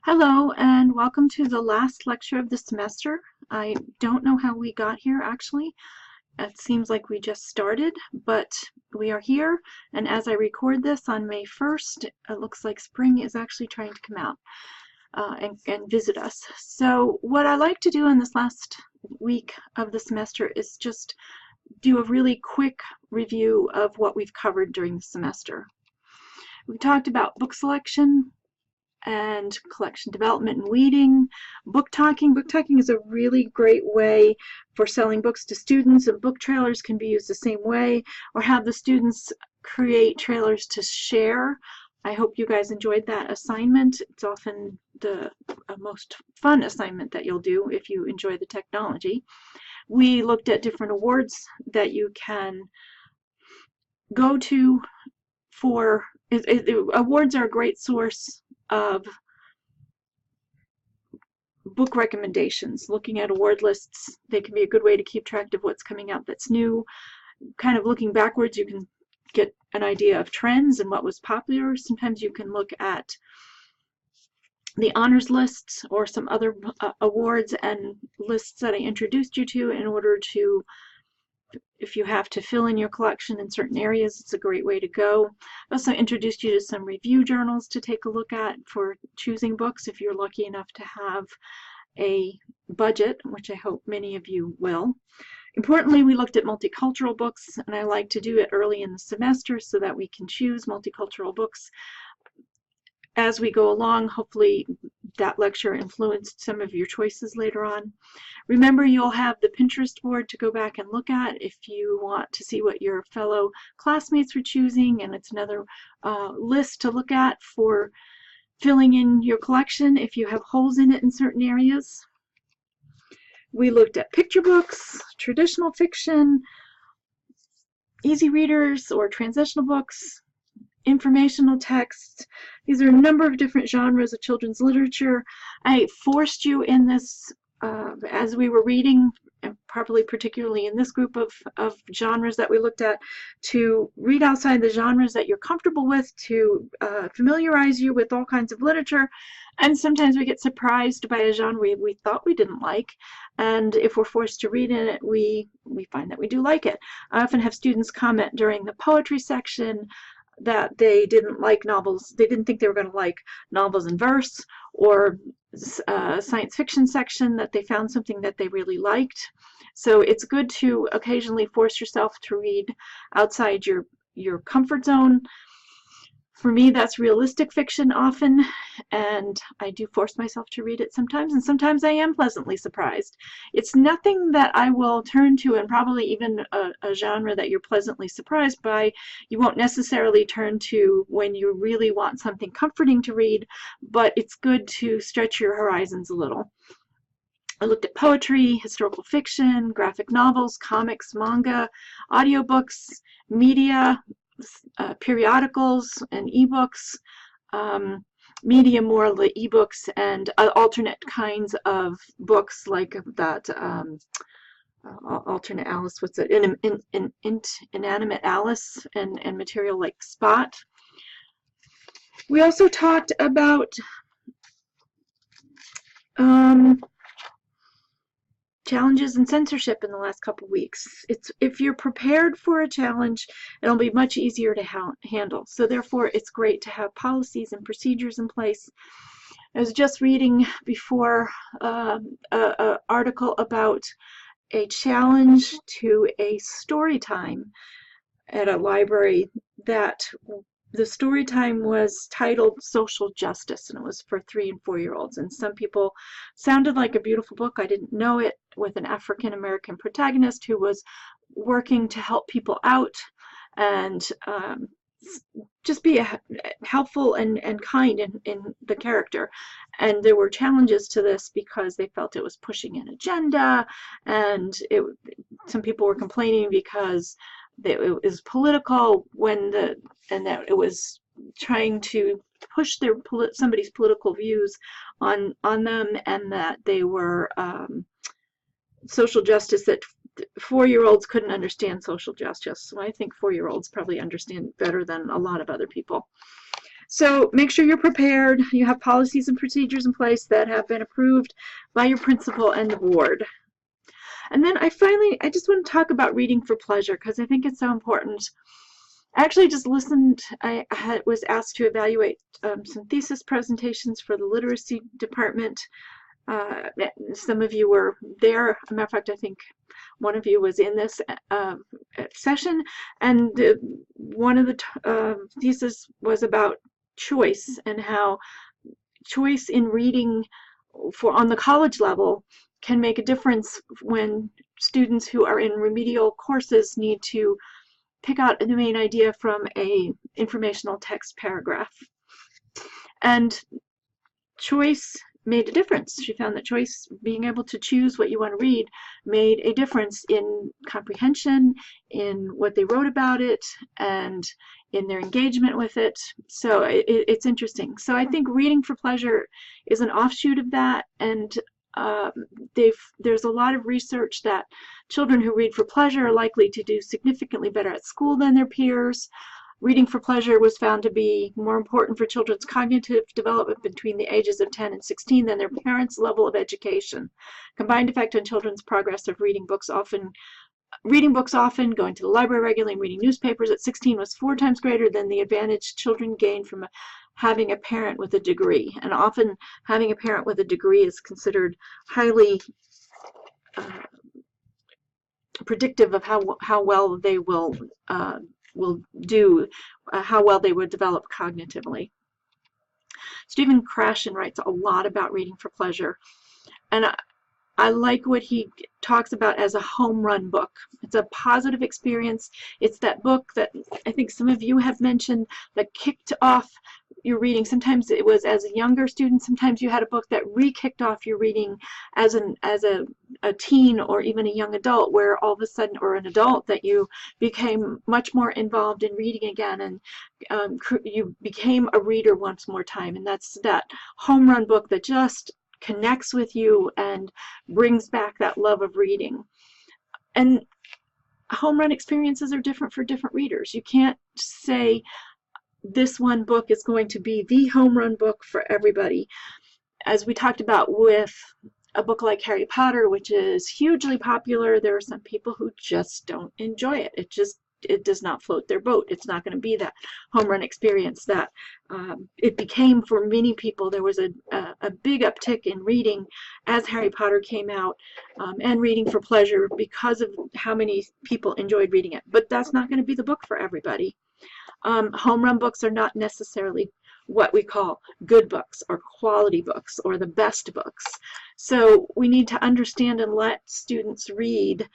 Hello and welcome to the last lecture of the semester. I don't know how we got here actually. It seems like we just started, but we are here, and as I record this on May 1st, it looks like spring is actually trying to come out and visit us. So what I like to do in this last week of the semester is just do a really quick review of what we've covered during the semester. We talked about book selection and collection development and weeding, book talking. Book talking is a really great way for selling books to students, and book trailers can be used the same way, or have the students create trailers to share. I hope you guys enjoyed that assignment. It's often the most fun assignment that you'll do if you enjoy the technology. We looked at different awards that you can go to for awards are a great source of book recommendations. Looking at award lists, they can be a good way to keep track of what's coming out that's new. Kind of looking backwards, you can get an idea of trends and what was popular. Sometimes you can look at the honors lists or some other awards and lists that I introduced you to in order to, if you have to fill in your collection in certain areas, it's a great way to go. I also introduced you to some review journals to take a look at for choosing books if you're lucky enough to have a budget, which I hope many of you will. Importantly, we looked at multicultural books, and I like to do it early in the semester so that we can choose multicultural books as we go along. Hopefully that lecture influenced some of your choices later on. Remember, you'll have the Pinterest board to go back and look at if you want to see what your fellow classmates were choosing, and it's another list to look at for filling in your collection if you have holes in it in certain areas. We looked at picture books, traditional fiction, easy readers or transitional books, informational texts. These are a number of different genres of children's literature. I forced you in this as we were reading, and probably particularly in this group of genres that we looked at, to read outside the genres that you're comfortable with, to familiarize you with all kinds of literature. And sometimes we get surprised by a genre we thought we didn't like, and if we're forced to read in it, we find that we do like it. I often have students comment during the poetry section that they didn't like novels, they didn't think they were going to like novels in verse, or science fiction section that they found something that they really liked. So it's good to occasionally force yourself to read outside your comfort zone. For me, that's realistic fiction often, and I do force myself to read it sometimes, and sometimes I am pleasantly surprised. It's nothing that I will turn to, and probably even a genre that you're pleasantly surprised by, you won't necessarily turn to when you really want something comforting to read, but it's good to stretch your horizons a little. I looked at poetry, historical fiction, graphic novels, comics, manga, audiobooks, media, periodicals and ebooks, media, more the ebooks, and alternate kinds of books like that alternate Alice, what's it, inanimate Alice, and material like Spot. We also talked about challenges and censorship in the last couple weeks. If you're prepared for a challenge, it'll be much easier to handle. So therefore, it's great to have policies and procedures in place. I was just reading before an article about a challenge to a story time at a library that the story time was titled Social Justice, and it was for 3- and 4-year-olds. And some people sounded like a beautiful book. I didn't know it, with an African-American protagonist who was working to help people out and just be helpful and kind in the character. And there were challenges to this because they felt it was pushing an agenda, and some people were complaining because it was political and that it was trying to push somebody's political views on them, and that they were social justice, that 4-year-olds couldn't understand social justice. So I think 4-year-olds probably understand better than a lot of other people. So make sure you're prepared. You have policies and procedures in place that have been approved by your principal and the board. And then I just want to talk about reading for pleasure because I think it's so important. I actually just listened. I was asked to evaluate some thesis presentations for the literacy department. Some of you were there. As a matter of fact, I think one of you was in this session, and one of the thesis was about choice and how choice in reading on the college level can make a difference when students who are in remedial courses need to pick out the main idea from a informational text paragraph. And choice made a difference. She found that choice, being able to choose what you want to read, made a difference in comprehension, in what they wrote about it, and in their engagement with it. So it's interesting. So I think reading for pleasure is an offshoot of that, and there's a lot of research that children who read for pleasure are likely to do significantly better at school than their peers. Reading for pleasure was found to be more important for children's cognitive development between the ages of 10 and 16 than their parents' level of education. Combined effect on children's progress of reading books often, going to the library regularly, and reading newspapers at 16 was 4 times greater than the advantage children gained from having a parent with a degree. And often having a parent with a degree is considered highly predictive of how well they will do, how well they would develop cognitively. Stephen Krashen writes a lot about reading for pleasure, and I like what he talks about as a home run book. It's a positive experience. It's that book that I think some of you have mentioned that kicked off your reading. Sometimes it was as a younger student. Sometimes you had a book that re-kicked off your reading as a teen or even a young adult, where all of a sudden, or an adult, that you became much more involved in reading again, and you became a reader once more time. And that's that home run book that just connects with you and brings back that love of reading. And home run experiences are different for different readers. You can't say this one book is going to be the home run book for everybody. As we talked about with a book like Harry Potter, which is hugely popular, there are some people who just don't enjoy it. It does not float their boat. It's not going to be that home run experience that it became for many people. There was a big uptick in reading as Harry Potter came out, and reading for pleasure because of how many people enjoyed reading it. But that's not going to be the book for everybody. Home run books are not necessarily what we call good books or quality books or the best books. So we need to understand and let students read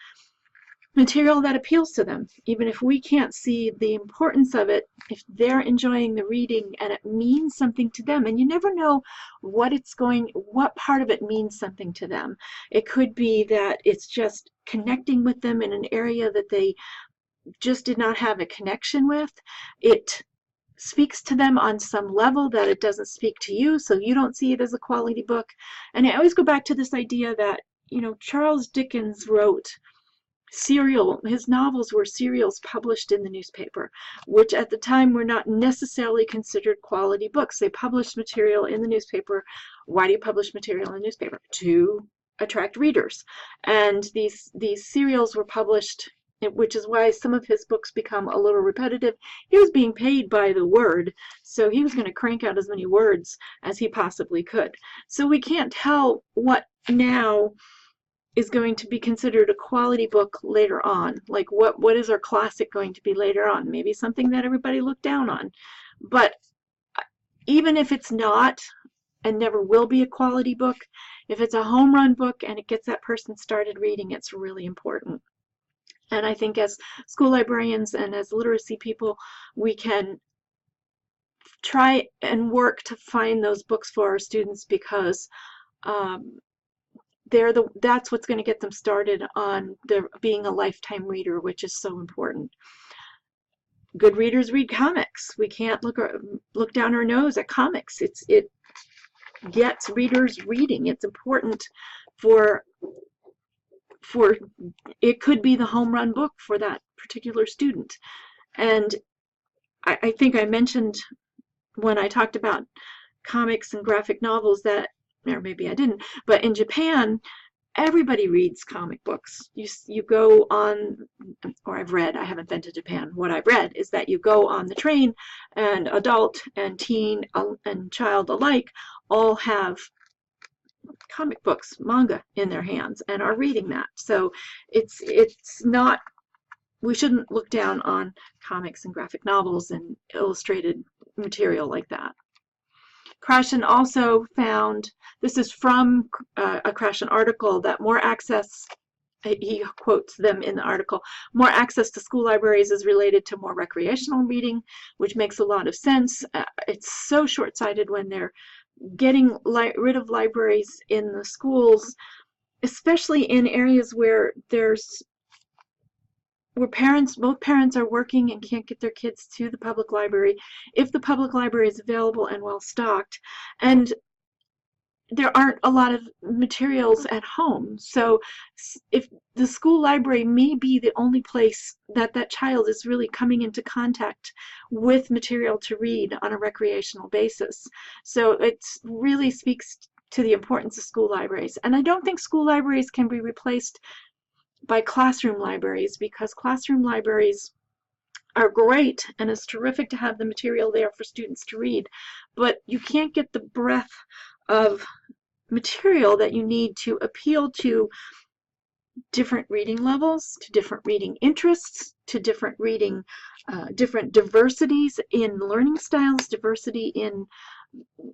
material that appeals to them. Even if we can't see the importance of it, if they're enjoying the reading and it means something to them, and you never know what part of it means something to them. It could be that it's just connecting with them in an area that they just did not have a connection with. It speaks to them on some level that it doesn't speak to you, so you don't see it as a quality book. And I always go back to this idea that, Charles Dickens wrote his novels were serials published in the newspaper, which at the time were not necessarily considered quality books. They published material in the newspaper. Why do you publish material in the newspaper? To attract readers. And these serials were published, which is why some of his books become a little repetitive. He was being paid by the word, so he was going to crank out as many words as he possibly could. So we can't tell what now is going to be considered a quality book later on. Like what is our classic going to be later on? Maybe something that everybody looked down on. But even if it's not and never will be a quality book, if it's a home run book and it gets that person started reading, it's really important. And I think as school librarians and as literacy people, we can try and work to find those books for our students, because that's what's going to get them started on being a lifetime reader, which is so important. Good readers read comics. We can't look down our nose at comics. It gets readers reading. It's important for it could be the home run book for that particular student. And I think I mentioned when I talked about comics and graphic novels that, or maybe I didn't, but in Japan, everybody reads comic books. You go on, or I've read, I haven't been to Japan. What I've read is that you go on the train, and adult and teen and child alike all have comic books, manga in their hands and are reading that. So it's not, we shouldn't look down on comics and graphic novels and illustrated material like that. Krashen also found, this is from a Krashen article, that more access, he quotes them in the article, more access to school libraries is related to more recreational reading, which makes a lot of sense. It's so short-sighted when they're getting rid of libraries in the schools, especially in areas where both parents are working and can't get their kids to the public library. If the public library is available and well stocked, and there aren't a lot of materials at home, so if the school library may be the only place that that child is really coming into contact with material to read on a recreational basis. So it really speaks to the importance of school libraries. And I don't think school libraries can be replaced by classroom libraries, because classroom libraries are great and it's terrific to have the material there for students to read, but you can't get the breadth of material that you need to appeal to different reading levels, to different reading interests, to different reading, different diversities in learning styles, diversity in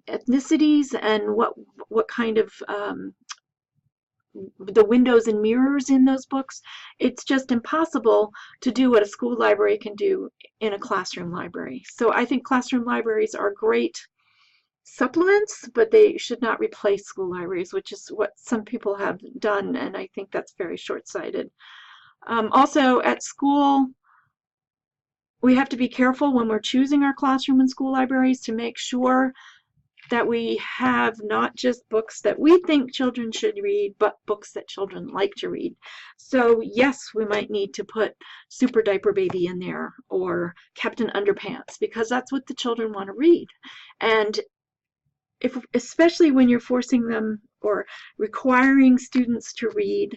ethnicities, and what kind of the windows and mirrors in those books. It's just impossible to do what a school library can do in a classroom library. So I think classroom libraries are great supplements, but they should not replace school libraries, which is what some people have done, and I think that's very short-sighted. Also, at school, we have to be careful when we're choosing our classroom and school libraries to make sure that we have not just books that we think children should read, but books that children like to read. So yes, we might need to put Super Diaper Baby in there, or Captain Underpants, because that's what the children want to read. And especially when you're forcing them or requiring students to read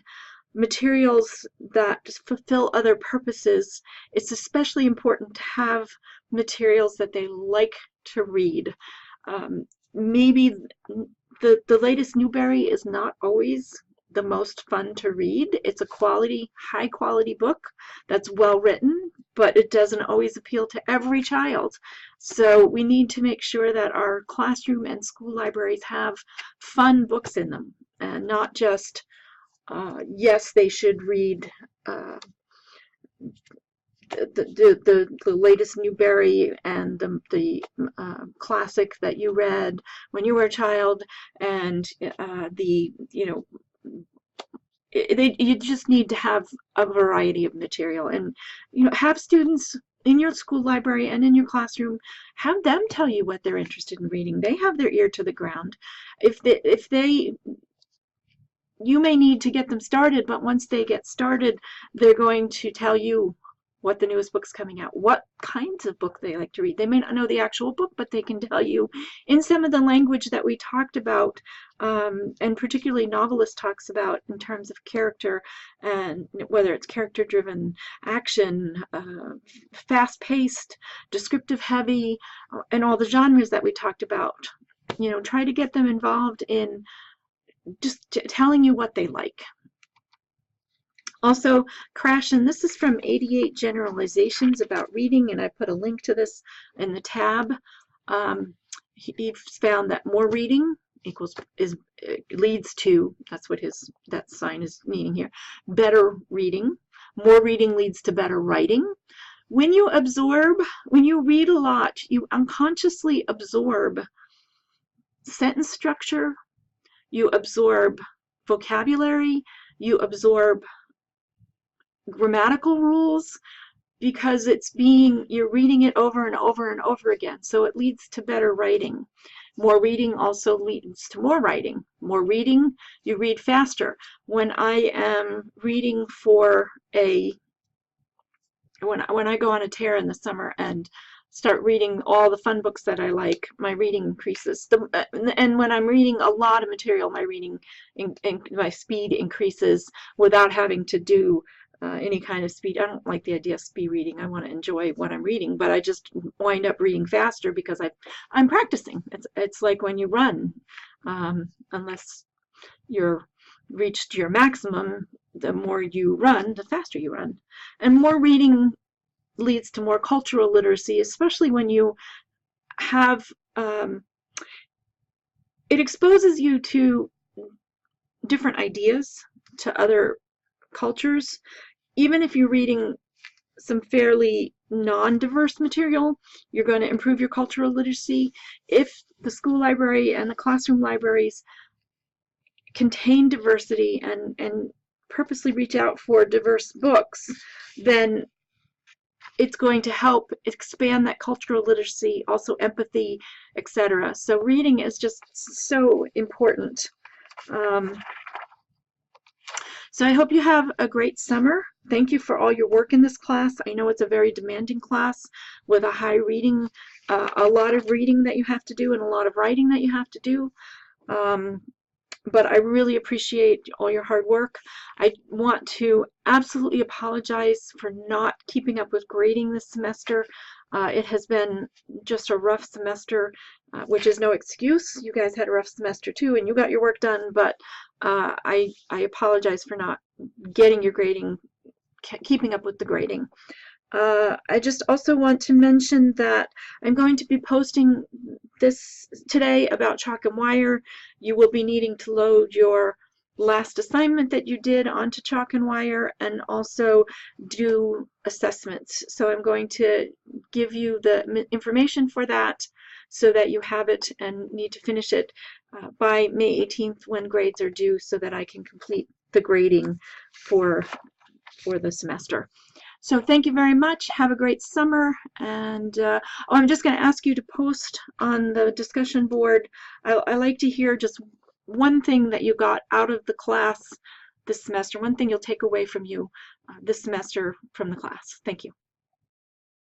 materials that fulfill other purposes, it's especially important to have materials that they like to read. Maybe the latest Newbery is not always the most fun to read. It's a high quality book that's well written, but it doesn't always appeal to every child. So we need to make sure that our classroom and school libraries have fun books in them, and not just, yes, they should read the latest Newbery and the classic that you read when you were a child, and you just need to have a variety of material, and have students in your school library and in your classroom, have them tell you what they're interested in reading. They have their ear to the ground. You may need to get them started, but once they get started, they're going to tell you what the newest book's coming out, what kinds of book they like to read. They may not know the actual book, but they can tell you in some of the language that we talked about, and particularly Novelist talks about in terms of character, and whether it's character-driven action, fast-paced, descriptive heavy, and all the genres that we talked about. Try to get them involved in just telling you what they like. Also, Krashen, this is from 88 Generalizations About Reading, and I put a link to this in the tab. He found that more reading leads to, that's what that sign is meaning here, better reading. More reading leads to better writing. When you read a lot, you unconsciously absorb sentence structure, you absorb vocabulary, you absorb grammatical rules, because you're reading it over and over and over again. So it leads to better writing. More reading also leads to more writing. More reading, you read faster. When I am reading when I go on a tear in the summer and start reading all the fun books that I like, my reading increases. And when I'm reading a lot of material, my speed increases without having to do any kind of speed. I don't like the idea of speed reading. I want to enjoy what I'm reading, but I just wind up reading faster because I'm practicing. It's like when you run, unless you're reached your maximum, the more you run, the faster you run. And more reading leads to more cultural literacy, especially when you have, it exposes you to different ideas, to other cultures. Even if you're reading some fairly non-diverse material, you're going to improve your cultural literacy. If the school library and the classroom libraries contain diversity and purposely reach out for diverse books, then it's going to help expand that cultural literacy, also empathy, etc. So reading is just so important. So I hope you have a great summer. Thank you for all your work in this class. I know it's a very demanding class with a high reading, a lot of reading that you have to do and a lot of writing that you have to do. But I really appreciate all your hard work. I want to absolutely apologize for not keeping up with grading this semester. It has been just a rough semester, which is no excuse. You guys had a rough semester too, and you got your work done, but I apologize for not getting your grading, keeping up with the grading. I just also want to mention that I'm going to be posting this today about Chalk and Wire. You will be needing to load your last assignment that you did onto Chalk and Wire and also do assessments. So I'm going to give you the information for that so that you have it and need to finish it by May 18th when grades are due so that I can complete the grading for the semester. So thank you very much. Have a great summer. And I'm just going to ask you to post on the discussion board. I like to hear just one thing that you got out of the class this semester, one thing you'll take away from you this semester from the class. Thank you.